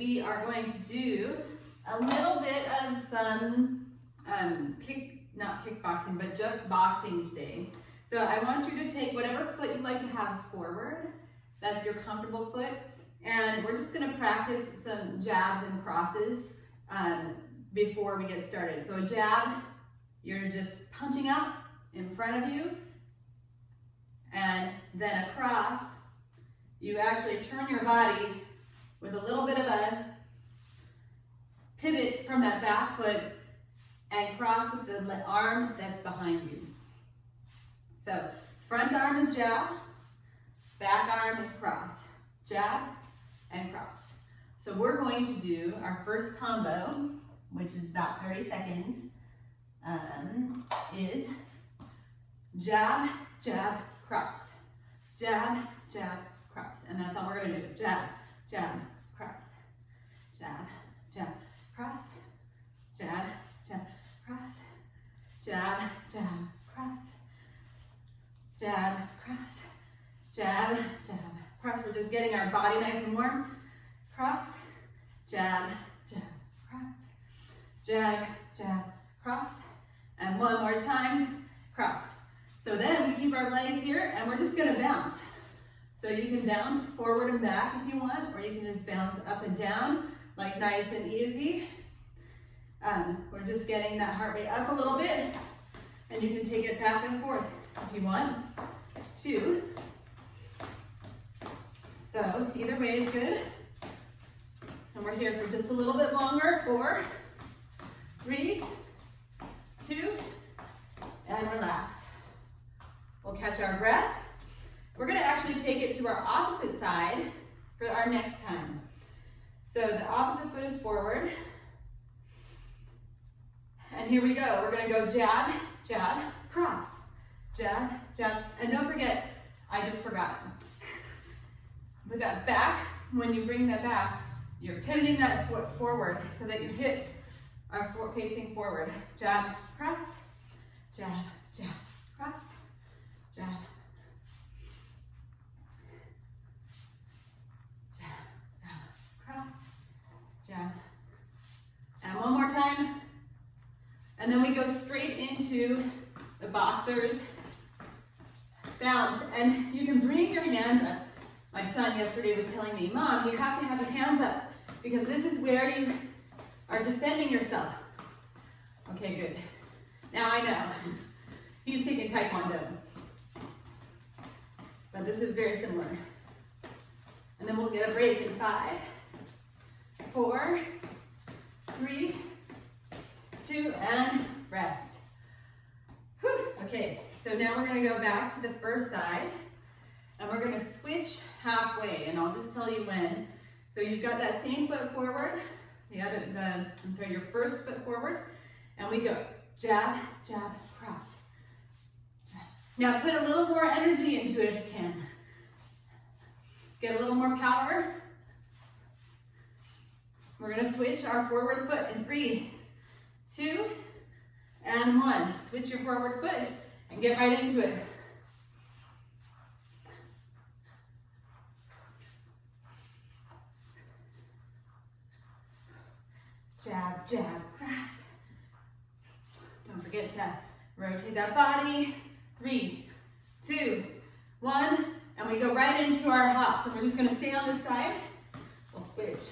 We are going to do a little bit of some not kickboxing, but just boxing today. So I want you to take whatever foot you like to have forward, that's your comfortable foot, and we're just gonna practice some jabs and crosses before we get started. So a jab, you're just punching out in front of you, and then a cross, you actually turn your body with a little bit of a pivot from that back foot and cross with the arm that's behind you. So front arm is jab, back arm is cross. Jab and cross. So we're going to do our first combo, which is about 30 seconds, is jab, jab, cross. Jab, jab, cross. And that's all we're gonna do. Jab, jab, cross. Jab, jab, cross. Jab, jab, cross. Jab, jab, cross. Jab, cross. Jab, jab, cross. We're just getting our body nice and warm. Cross, jab, jab, cross. Jab, jab, cross. And one more time, cross. So then we keep our legs here and we're just gonna bounce. So you can bounce forward and back if you want, or you can just bounce up and down, like nice and easy. We're just getting that heart rate up a little bit, and you can take it back and forth if you want to. So either way is good. And we're here for just a little bit longer. 4, 3, 2, and relax. We'll catch our breath. We're gonna actually take it to our opposite side for our next time. So the opposite foot is forward. And here we go. We're gonna go jab, jab, cross. Jab, jab, and don't forget, I just forgot. With that back, when you bring that back, you're pivoting that foot forward so that your hips are facing forward. Jab, cross, jab, jab, cross, jab, jab, jab, cross, jab. And one more time. And then we go straight into the boxer's bounce. And you can bring your hands up. My son yesterday was telling me, Mom, you have to have your hands up because this is where you are defending yourself. Okay, good. Now I know. He's taking Taekwondo. But this is very similar. And then we'll get a break in 5, 4, 3, 2, and rest. Whew. Okay, so now we're gonna go back to the first side and we're gonna switch halfway, and I'll just tell you when. So you've got that same foot forward, your first foot forward, and we go jab, jab, cross. Jab. Now put a little more energy into it if you can. Get a little more power. We're gonna switch our forward foot in 3, 2, and 1. Switch your forward foot and get right into it. Jab, jab, cross. Don't forget to rotate that body. 3, 2, 1, and we go right into our hop. So we're just gonna stay on this side. We'll switch.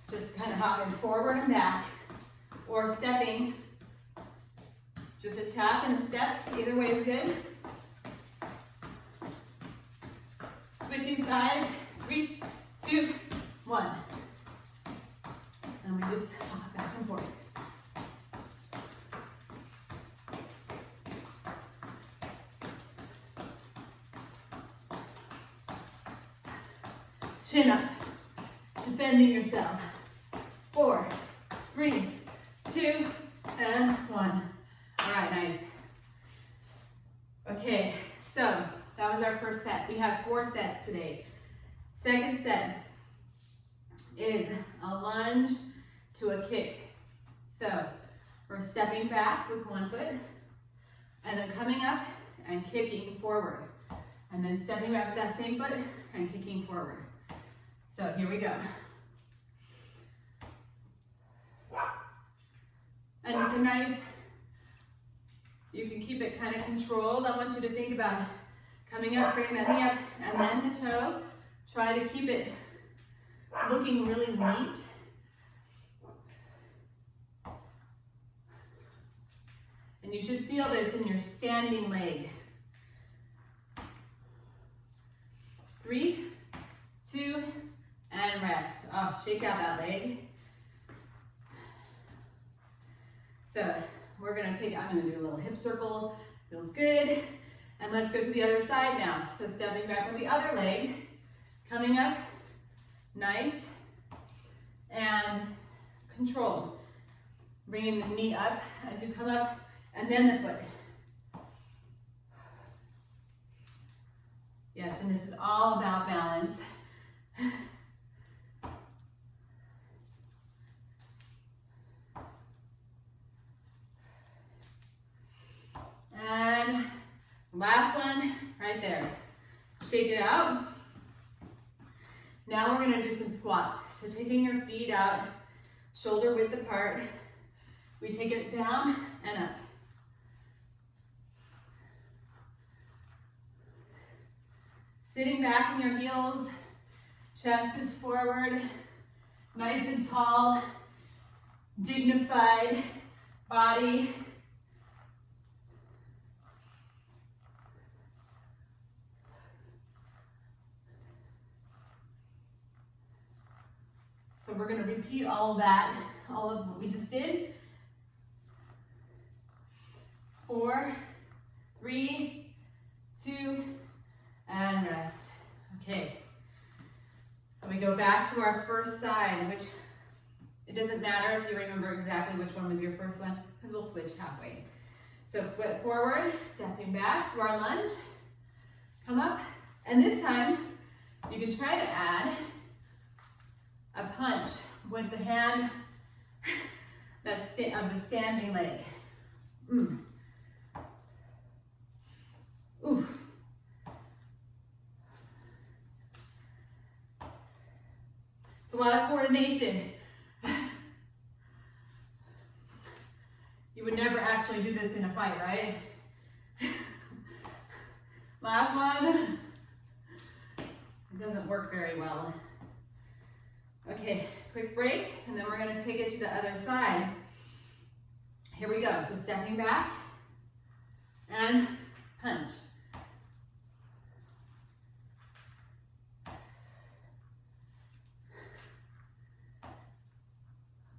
Just kind of hopping forward and back, or stepping. Just a tap and a step, either way is good. Switching sides, 3, 2, 1. And we just hop back and forth. Chin up, defending yourself. 4, 3, 2, and 1. All right, nice. Okay, so that was our first set. We have 4 sets today. Second set is a lunge to a kick. So we're stepping back with one foot and then coming up and kicking forward. And then stepping back with that same foot and kicking forward. So here we go. And it's a nice, you can keep it kind of controlled. I want you to think about coming up, bringing that knee up, and then the toe. Try to keep it looking really neat. And you should feel this in your standing leg. 3, 2, and rest. Oh, shake out that leg. So we're gonna I'm gonna do a little hip circle. Feels good. And let's go to the other side now. So stepping back with the other leg, coming up, nice, and controlled. Bringing the knee up as you come up, and then the foot. Yes, and this is all about balance. And last one, right there. Shake it out. Now we're gonna do some squats. So taking your feet out, shoulder width apart, we take it down and up. Sitting back in your heels, chest is forward, nice and tall, dignified body. So we're going to repeat all of that, all of what we just did. 4, 3, 2, and rest. Okay. So we go back to our first side, which it doesn't matter if you remember exactly which one was your first one, because we'll switch halfway. So foot forward, stepping back to our lunge. Come up, and this time you can try to add a punch with the hand that's of the standing leg. Ooh. It's a lot of coordination. You would never actually do this in a fight, right? Last one. It doesn't work very well. Okay, quick break, and then we're gonna take it to the other side. Here we go, so stepping back, and punch.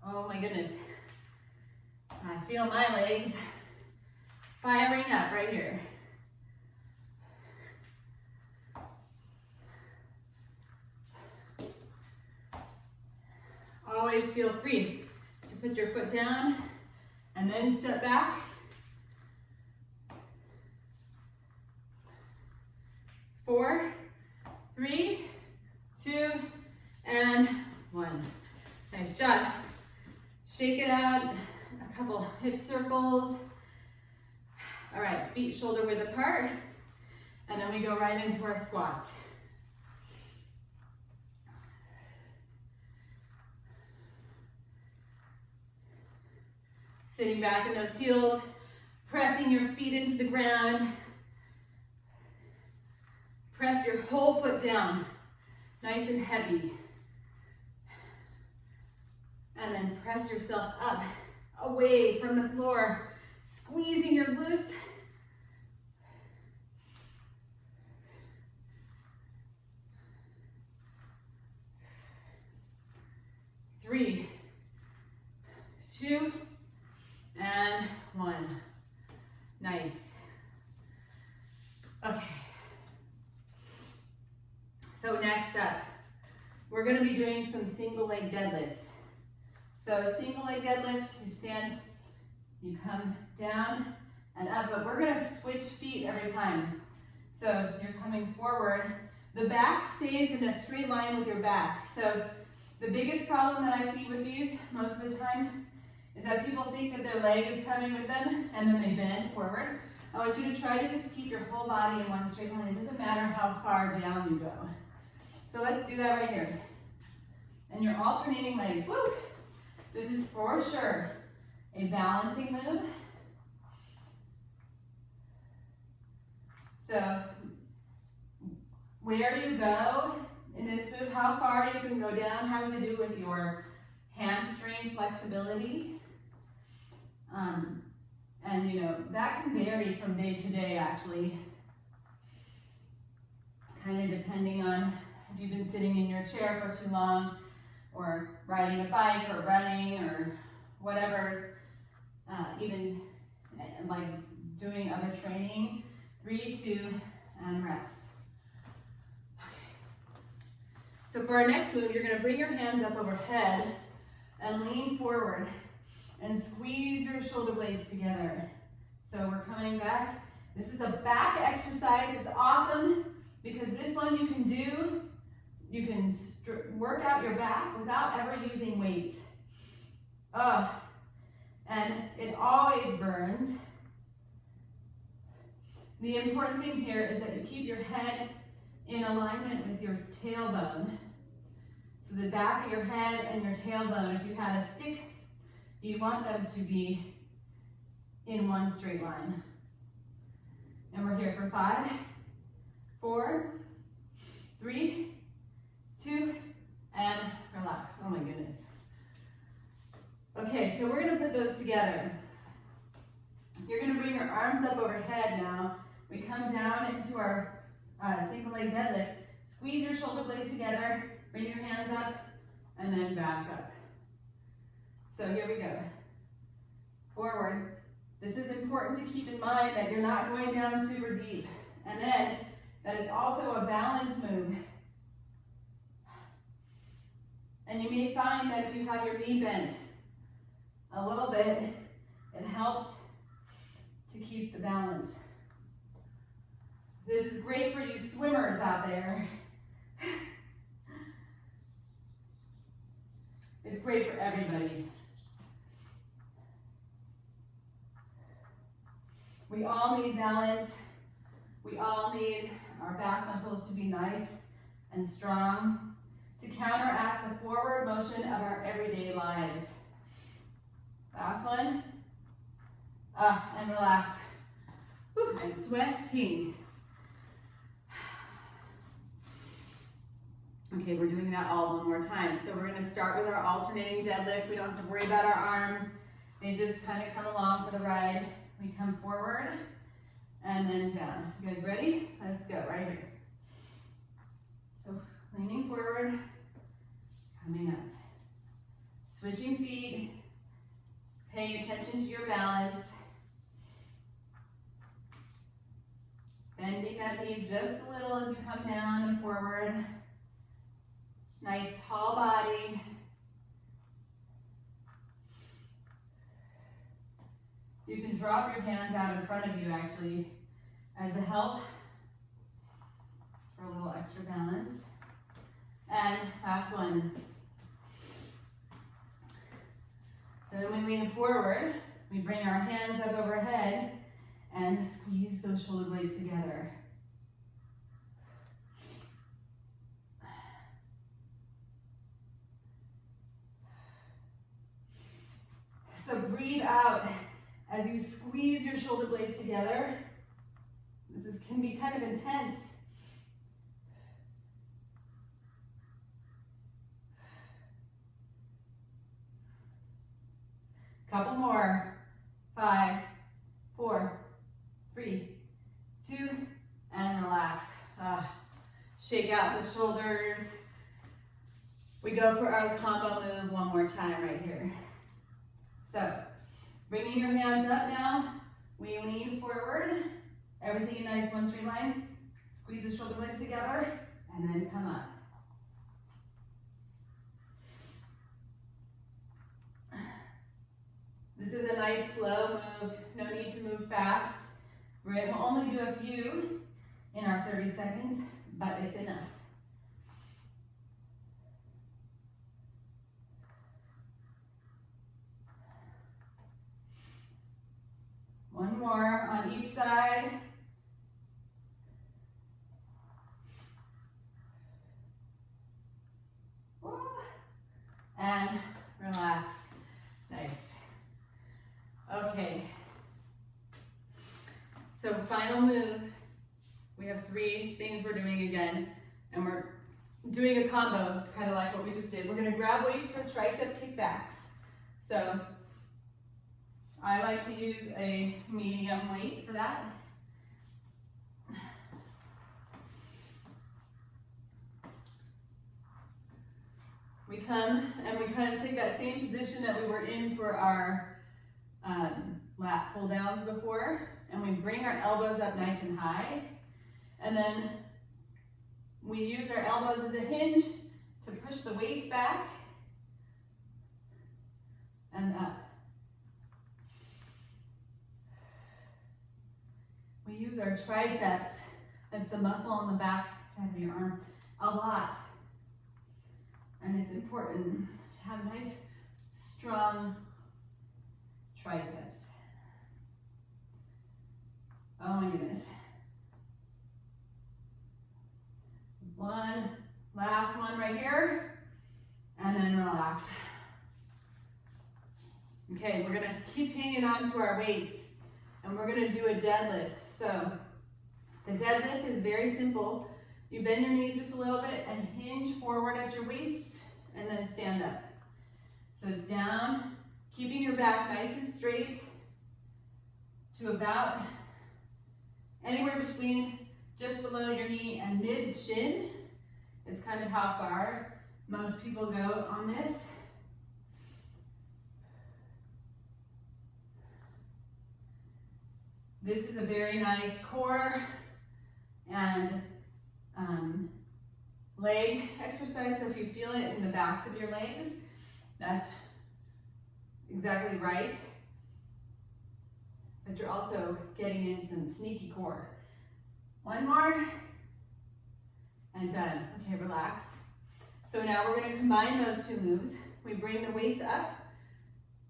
Oh my goodness. I feel my legs firing up right here. Always feel free to put your foot down and then step back. 4, 3, 2, and 1. Nice job. Shake it out, a couple hip circles. All right, feet shoulder width apart, and then we go right into our squats. Sitting back in those heels, pressing your feet into the ground. Press your whole foot down, nice and heavy. And then press yourself up, away from the floor, squeezing your glutes. Three, 2, and 1. Nice. Okay. So next up, we're going to be doing some single leg deadlifts. So a single leg deadlift, you stand, you come down and up, but we're gonna switch feet every time. So you're coming forward. The back stays in a straight line with your back. So the biggest problem that I see with these most of the time is that people think that their leg is coming with them and then they bend forward. I want you to try to just keep your whole body in one straight line. It doesn't matter how far down you go. So let's do that right here. and you're alternating legs. Woo! This is for sure a balancing move. So where you go in this move, how far you can go down, has to do with your hamstring flexibility. And you know, that can vary from day to day actually, kind of depending on if you've been sitting in your chair for too long, or riding a bike, or running, or whatever, even like doing other training. 3, 2, and rest. Okay. So for our next move, you're gonna bring your hands up overhead and lean forward and squeeze your shoulder blades together. So we're coming back. This is a back exercise. It's awesome because this one you can do, you can work out your back without ever using weights. And it always burns. The important thing here is that you keep your head in alignment with your tailbone. So the back of your head and your tailbone, if you had a stick, you want them to be in one straight line. And we're here for 5, 4, 3, 2, and relax. Oh my goodness. Okay, so we're gonna put those together. You're gonna bring your arms up overhead now. We come down into our single leg deadlift. Squeeze your shoulder blades together, bring your hands up, and then back up. So here we go. Forward. This is important to keep in mind that you're not going down super deep. And then, that is also a balance move. And you may find that if you have your knee bent a little bit, it helps to keep the balance. This is great for you swimmers out there. It's great for everybody. We all need balance. We all need our back muscles to be nice and strong to counteract the forward motion of our everyday lives. Last one. And relax. Whew, I'm sweating. Okay, we're doing that all one more time. So we're gonna start with our alternating deadlift. We don't have to worry about our arms. They just kind of come along for the ride. We come forward and then down. You guys ready? Let's go, right here. So leaning forward, coming up. Switching feet, paying attention to your balance. Bending that knee just a little as you come down and forward. Nice tall body. You can drop your hands out in front of you actually as a help for a little extra balance. And last one. Then we lean forward, we bring our hands up overhead and squeeze those shoulder blades together. So breathe out as you squeeze your shoulder blades together. This can be kind of intense. Couple more. 5, 4, 3, 2, and relax. Shake out the shoulders. We go for our combo move one more time right here. So, bringing your hands up now, we lean forward, everything in nice one straight line, squeeze the shoulder blades together, and then come up. This is a nice slow move, no need to move fast. We'll only do a few in our 30 seconds, but it's enough. One more on each side. and relax. Nice. Okay. So final move. We have 3 things we're doing again, and we're doing a combo, kind of like what we just did. We're gonna grab weights for tricep kickbacks. So I like to use a medium weight for that. We come and we kind of take that same position that we were in for our lat pull downs before, and we bring our elbows up nice and high, and then we use our elbows as a hinge to push the weights back and up. We use our triceps, that's the muscle on the back side of your arm, a lot. And it's important to have nice, strong triceps. Oh my goodness. One, last one right here, and then relax. Okay, we're gonna keep hanging on to our weights, and we're gonna do a deadlift. So the deadlift is very simple. You bend your knees just a little bit and hinge forward at your waist, and then stand up. So it's down, keeping your back nice and straight to about anywhere between just below your knee and mid-shin is kind of how far most people go on this. This is a very nice core and leg exercise, so if you feel it in the backs of your legs, that's exactly right. But you're also getting in some sneaky core. One more, and done. Okay, relax. So now we're gonna combine those 2 moves. We bring the weights up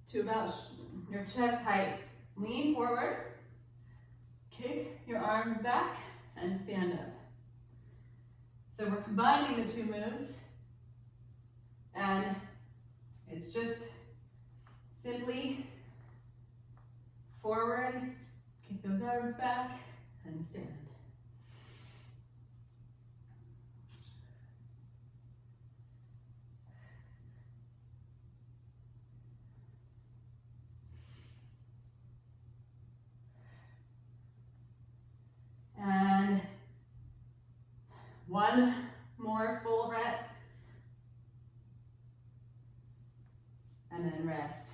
to about your chest height. Lean forward, kick your arms back, and stand up. So we're combining the 2 moves, and it's just simply forward, kick those arms back, and stand. And one more full rep, and then rest.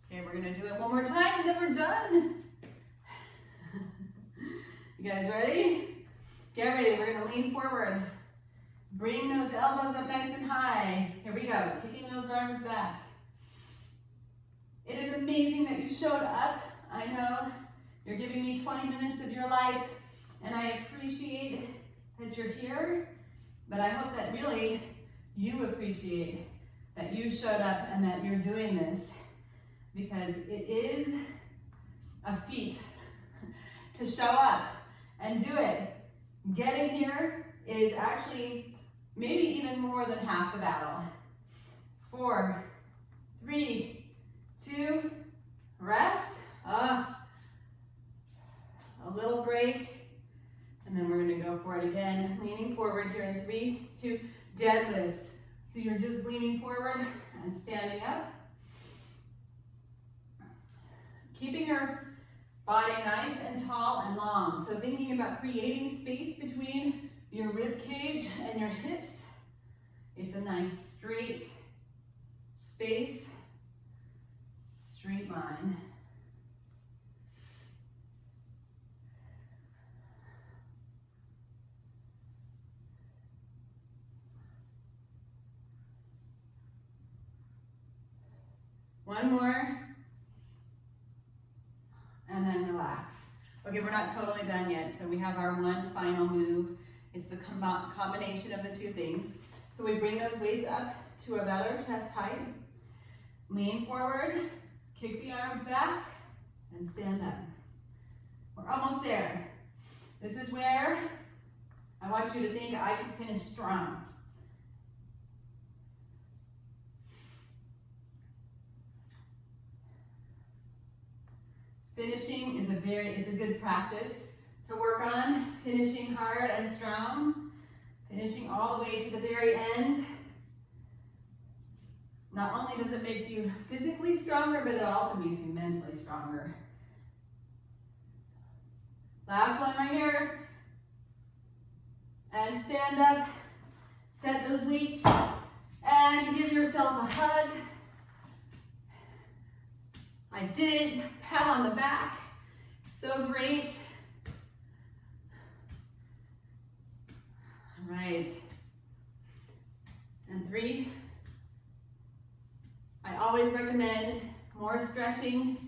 Okay, we're gonna do it one more time, and then we're done. You guys ready? Get ready, we're gonna lean forward. Bring those elbows up nice and high. Here we go, kicking those arms back. It is amazing that you showed up. I know you're giving me 20 minutes of your life, and I appreciate that you're here, but I hope that really you appreciate that you showed up and that you're doing this, because it is a feat to show up and do it. Getting here is actually maybe even more than half the battle. 4, 3, 2, rest. A little break, and then we're gonna go for it again. Leaning forward here in 3, 2, deadlifts. So you're just leaning forward and standing up. Keeping your body nice and tall and long. So thinking about creating space between your rib cage and your hips. It's a nice straight space, straight line. One more, and then relax. Okay, we're not totally done yet, so we have our one final move. It's the combination of the 2 things. So we bring those weights up to about our chest height, lean forward, kick the arms back, and stand up. We're almost there. This is where I want you to think I can finish strong. Finishing is it's a good practice to work on. Finishing hard and strong. Finishing all the way to the very end. Not only does it make you physically stronger, but it also makes you mentally stronger. Last one right here. And stand up, set those weights, and give yourself a hug. I did it, pat on the back. So great. All right. And 3. I always recommend more stretching